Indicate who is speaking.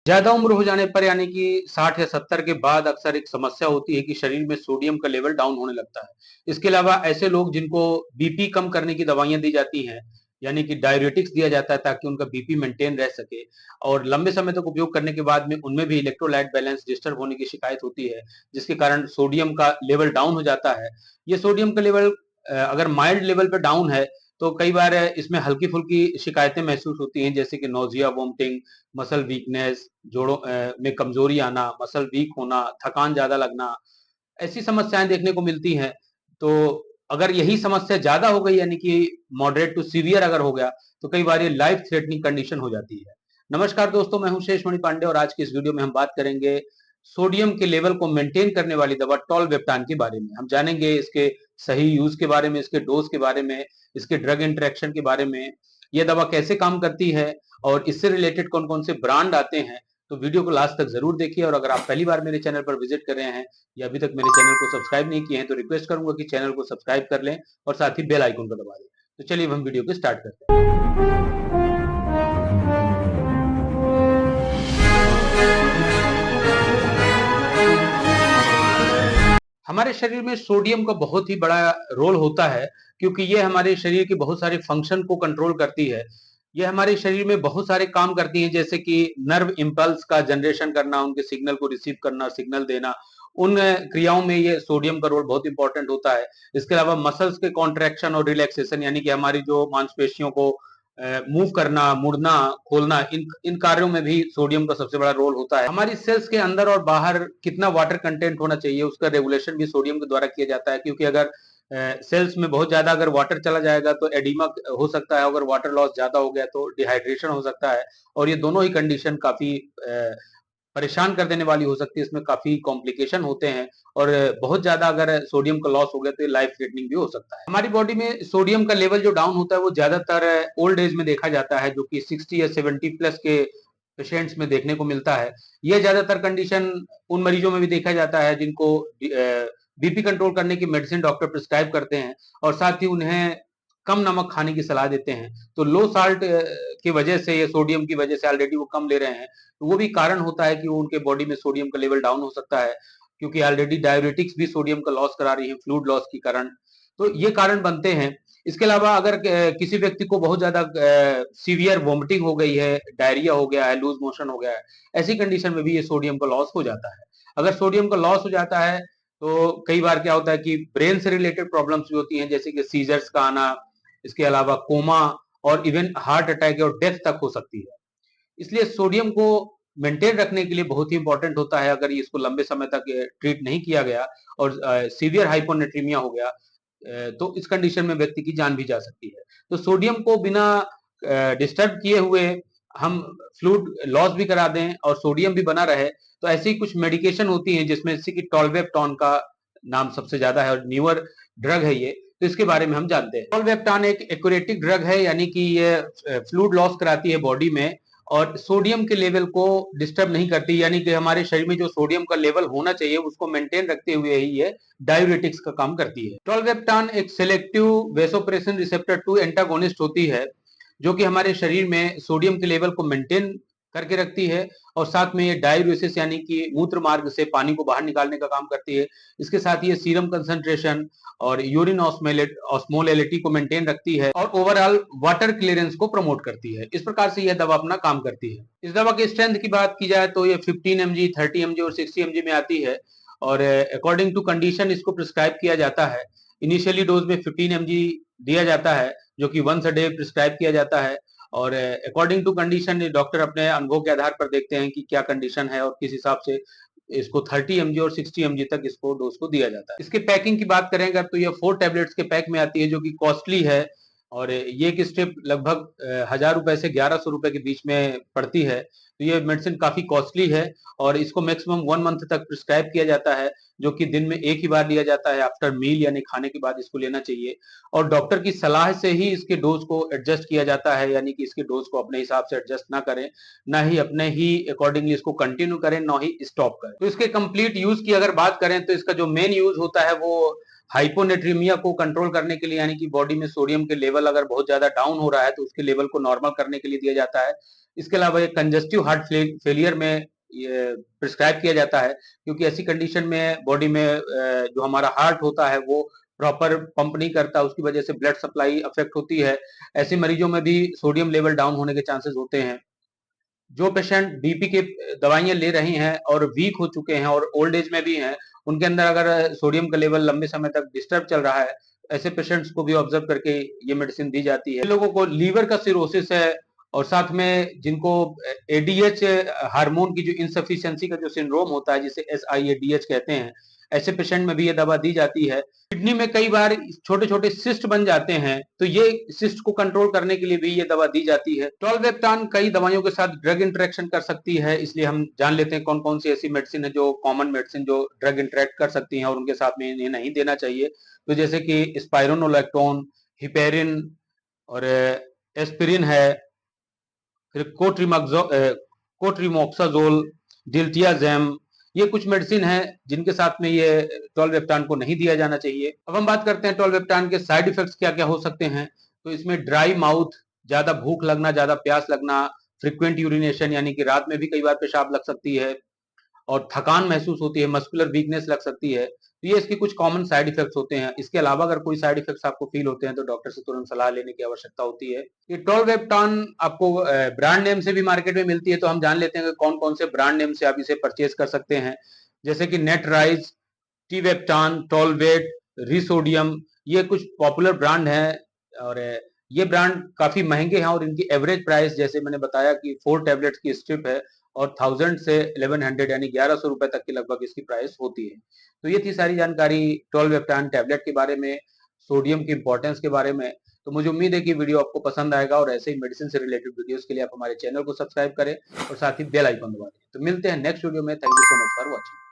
Speaker 1: ज्यादा उम्र हो जाने पर यानी कि 60 या 70 के बाद अक्सर एक समस्या होती है कि शरीर में सोडियम का लेवल डाउन होने लगता है। इसके अलावा ऐसे लोग जिनको बीपी कम करने की दवाइयाँ दी जाती हैं, यानी कि डाययूरेटिक्स दिया जाता है ताकि उनका बीपी मेंटेन रह सके और लंबे समय तक उपयोग करने के बाद में उनमें भी इलेक्ट्रोलाइट बैलेंस डिस्टर्ब होने की शिकायत होती है, जिसके कारण सोडियम का लेवल डाउन हो जाता है। ये सोडियम का लेवल अगर माइल्ड लेवल पे डाउन है, तो कई बार इसमें हल्की-फुल्की शिकायतें महसूस होती हैं जैसे कि नोज़िया, वोमिटिंग, मसल वीकनेस, जोड़ों में कमजोरी आना, मसल वीक होना, थकान ज़्यादा लगना, ऐसी समस्याएँ देखने को मिलती हैं। तो अगर यही समस्या ज़्यादा हो गई यानी कि मॉडरेट टू सीवियर अगर हो गया, तो कई बार ये लाइफ थ्रेटनिंग कंडीशन हो जाती है। नमस्कार दोस्तों, मैं हूँ शेषमणि पांडे और आज की इस वीडियो में हम बात करेंगे सोडियम के लेवल को मेंटेन करने वाली दवा टॉलवेप्टान के बारे में। हम जानेंगे इसके सही यूज़ के बारे में, इसके डोज़ के बारे में, इसके ड्रग इंटरैक्शन के बारे में, ये दवा कैसे काम करती है और इससे रिलेटेड कौन-कौन से ब्रांड आते हैं। तो वीडियो को लास्ट तक ज़रूर देखिए और अगर आप पहली बार मेरे चैनल पर विज़िट कर रहे हैं या अभी तक मेरे चैनल को सब्सक्राइब नहीं किए हैं, तो रिक्वेस्ट करूँगा कि चैनल को सब्सक्राइब कर लें और साथ ही बेल आइकन को दबा दें। तो चलिए अब हम वीडियो को स्टार्ट करते हैं। हमारे शरीर में सोडियम का बहुत ही बड़ा रोल होता है क्योंकि ये हमारे शरीर के बहुत सारे फंक्शन को कंट्रोल करती है। ये हमारे शरीर में बहुत सारे काम करती है जैसे कि नर्व इम्पल्स का जनरेशन करना, उनके सिग्नल को रिसीव करना, सिग्नल देना। उन क्रियाओं में ये सोडियम का रोल बहुत इंपॉर्टेंट होता है। इसके अलावा मसल्स के कॉन्ट्रैक्शन और रिलैक्सेशन यानी कि हमारी जो मांसपेशियों को मूव करना, मुड़ना, खोलना इन इन कार्यों में भी सोडियम का सबसे बड़ा रोल होता है। हमारी सेल्स के अंदर और बाहर कितना वाटर कंटेंट होना चाहिए उसका रेगुलेशन भी सोडियम के द्वारा किया जाता है क्योंकि अगर सेल्स में बहुत ज्यादा अगर वाटर चला जाएगा तो एडिमा हो सकता है, अगर वाटर लॉस ज्यादा हो गया तो डिहाइड्रेशन हो सकता है और ये दोनों ही कंडीशन काफी परेशान कर देने वाली हो सकती है। इसमें काफी कॉम्प्लिकेशन होते हैं और बहुत ज्यादा अगर सोडियम का लॉस हो गया तो ये लाइफ थ्रेटनिंग भी हो सकता है। हमारी बॉडी में सोडियम का लेवल जो डाउन होता है वो ज्यादातर ओल्ड एज में देखा जाता है, जो कि 60 या 70 प्लस के पेशेंट्स में देखने को मिलता है। यह ज्यादातर कंडीशन उन मरीजों में भी देखा जाता है जिनको बीपी कंट्रोल करने की मेडिसिन डॉक्टर प्रिस्क्राइब करते हैं और साथ ही उन्हें कम नमक खाने की सलाह देते हैं। तो लो साल्ट की वजह से या सोडियम की वजह से ऑलरेडी वो कम ले रहे हैं, तो वो भी कारण होता है कि वो उनके बॉडी में सोडियम का लेवल डाउन हो सकता है क्योंकि ऑलरेडी डाययूरेटिक्स भी सोडियम का लॉस करा रही है फ्लूइड लॉस के कारण। तो ये कारण बनते हैं। इसके अलावा अगर किसी व्यक्ति को बहुत ज्यादा सीवियर वोमिटिंग हो गई है, डायरिया हो गया है, लूज मोशन हो गया है, ऐसी कंडीशन में भी ये सोडियम का लॉस हो जाता है। अगर सोडियम का लॉस हो जाता है तो कई बार क्या होता है कि ब्रेन से रिलेटेड प्रॉब्लम्स भी होती हैं जैसे कि सीजर्स का आना, इसके अलावा कोमा और इवन हार्ट अटैक और डेथ तक हो सकती है। इसलिए सोडियम को मेंटेन रखने के लिए बहुत ही इंपॉर्टेंट होता है। अगर इसको लंबे समय तक ट्रीट नहीं किया गया और सीवियर हाइपोनेट्रीमिया हो गया, तो इस कंडीशन में व्यक्ति की जान भी जा सकती है। तो सोडियम को बिना डिस्टर्ब किए हुए हम फ्लूइड लॉस भी करा दें और सोडियम भी बना रहे, तो ऐसी कुछ मेडिकेशन होती हैं जिसमें से कि टॉलवेप्टॉन का नाम सबसे ज्यादा है और न्यूअर ड्रग है ये। तो इसके बारे में हम जानते हैं। टॉलवेप्टान एक एक्यूरेटिक ड्रग है, यानी कि ये फ्लूइड लॉस कराती है बॉडी में और सोडियम के लेवल को डिस्टर्ब नहीं करती, यानी कि हमारे शरीर में जो सोडियम का लेवल होना चाहिए उसको मेंटेन रखते हुए ही ये डायूरेटिक्स का काम करती है। टॉलवेप्टान एक सिलेक्टिव वेसोप्रेसिन रिसेप्टर 2 एंटागोनिस्ट होती है जो कि हमारे शरीर में सोडियम के लेवल को मेंटेन करके रखती है और साथ में ये डायूरेसिस यानी कि मूत्र मार्ग से पानी को बाहर निकालने का काम करती है। इसके साथ ही ये सीरम कंसंट्रेशन और यूरिन ऑस्मोलेलिटी को मेंटेन रखती है और ओवरऑल वाटर क्लियरेंस को प्रमोट करती है। इस प्रकार से यह दवा अपना काम करती है। इस दवा की स्ट्रेंथ की बात की जाए तो ये 15 mg, 30 mg और 60 mg में आती है और अकॉर्डिंग टू कंडीशन इसको प्रिस्क्राइब किया जाता है। इनिशियली डोज में 15 mg दिया जाता है जो कि वंस अ डे प्रिस्क्राइब किया जाता है और अकॉर्डिंग टू कंडीशन डॉक्टर अपने अनुभव के आधार पर देखते हैं कि क्या कंडीशन है और किस हिसाब से इसको 30 mg और 60 mg तक इसको डोज को दिया जाता है। इसके पैकिंग की बात करें अगर तो ये 4 टैबलेट्स के पैक में आती है जो कि कॉस्टली है और ये एक स्ट्रिप लगभग 1000 रुपए से 1100 रुपए के बीच में पड़ती है। तो ये मेडिसिन काफी कॉस्टली है और इसको मैक्सिमम 1 मंथ तक प्रिस्क्राइब किया जाता है जो कि दिन में एक ही बार लिया जाता है, आफ्टर मील यानी खाने के बाद इसको लेना चाहिए और डॉक्टर की सलाह से ही इसके डोज को एडजस्ट किया जाता है, यानी कि इसके डोज को अपने हिसाब से एडजस्ट ना करें, ना ही अपने ही अकॉर्डिंगली इसको कंटिन्यू करें, ना ही स्टॉप करें। तो इसके कंप्लीट यूज की अगर बात करें तो इसका जो मेन यूज होता है वो हाइपोनेट्रीमिया को कंट्रोल करने के लिए, यानी कि बॉडी में सोडियम के लेवल अगर बहुत ज्यादा डाउन हो रहा है तो उसके लेवल को नॉर्मल करने के लिए दिया जाता है। इसके अलावा ये कंजेस्टिव हार्ट फेलियर में ये प्रिस्क्राइब किया जाता है, क्योंकि ऐसी कंडीशन में बॉडी में जो हमारा हार्ट होता है वो प्रॉपर पंप नहीं करता, उसकी वजह से ब्लड सप्लाई अफेक्ट होती है। ऐसे मरीजों में भी सोडियम लेवल डाउन होने के चांसेस होते हैं। जो पेशेंट बीपी के दवाइयाँ ले रहे हैं और वीक हो चुके हैं और ओल्ड एज में भी हैं, उनके अंदर अगर सोडियम का लेवल लंबे समय तक डिस्टर्ब चल रहा है, ऐसे पेशेंट्स को भी ऑब्जर्व करके ये मेडिसिन दी जाती है। लोगों को लीवर का सिरोसिस है और साथ में जिनको एडीएच हार्मोन की जो इनसफिशिएंसी का जो सिंड्रोम होता है, जिसे एसआईएडीएच कहते हैं, ऐसे पेशेंट में भी ये दवा दी जाती है। किडनी में कई बार छोटे-छोटे सिस्ट बन जाते हैं, तो ये सिस्ट को कंट्रोल करने के लिए भी ये दवा दी जाती है। टोल्वेप्टान कई दवाइयों के साथ ड्रग इंटरेक्शन कर सकती है, इसलिए हम जान लेते हैं कौन-कौन सी ऐसी मेडिसिन है जो कॉमन मेडिसिन जो ड्रग इंटरेक्ट कर सकती हैं और उनके साथ में इन्हें नहीं देना चाहिए। तो जैसे कि स्पाइरोनोलैक्टोन, हिपेरिन और एस्पिरिन है, फिर कोट्रिमोक्साजोल, डिल्टियाज़ेम, ये कुछ मेडिसिन हैं जिनके साथ में ये टोल्वेप्टान को नहीं दिया जाना चाहिए। अब हम बात करते हैं टोल्वेप्टान के साइड इफेक्ट्स क्या-क्या हो सकते हैं। तो इसमें ड्राई माउथ, ज़्यादा भूख लगना, ज़्यादा प्यास लगना, फ्रीक्वेंट यूरिनेशन यानी कि रात में भी कई बार पेशाब लग सकती है और थकान महसूस होती है, मस्कुलर वीकनेस लग सकती है। तो ये इसके कुछ कॉमन साइड इफेक्ट्स होते हैं। इसके अलावा अगर कोई साइड इफेक्ट्स आपको फील होते हैं तो डॉक्टर से तुरंत सलाह लेने की आवश्यकता होती है। ये टोल्वेप्टान आपको ब्रांड नेम से भी मार्केट में मिलती है, तो हम जान लेते हैं कि कौन-कौन से ब्रांड नेम से आप इसे परचेज कर सकते हैं। जैसे कि नेटराइज, टिवेप्टान, टोलवेट, रिसोडियम, ये कुछ पॉपुलर ब्रांड हैं और ये ब्रांड काफ़ी महँगे हैं और इनकी एवरेज प्राइस जैसे मैंने बताया कि 4 टैबलेट्स की स्ट्रिप है और 1000 से 1100 यानी ₹1100 तक के लगभग इसकी प्राइस होती है। तो ये थी सारी जानकारी टोल्वेप्टान टैबलेट के बारे में, सोडियम की इम्पोर्टेंस के बारे में। तो मुझे उम्मीद है कि वीडियो आपको पसंद आएगा और ऐसे ही मेडिसिन से रिलेटेड वीडियोज़ के लिए आप हमारे चैनल को सब्सक्राइब करें और साथ ही बेल आइकन दबा दें। तो मिलते हैं नेक्स्ट वीडियो में। Thank you so much for watching.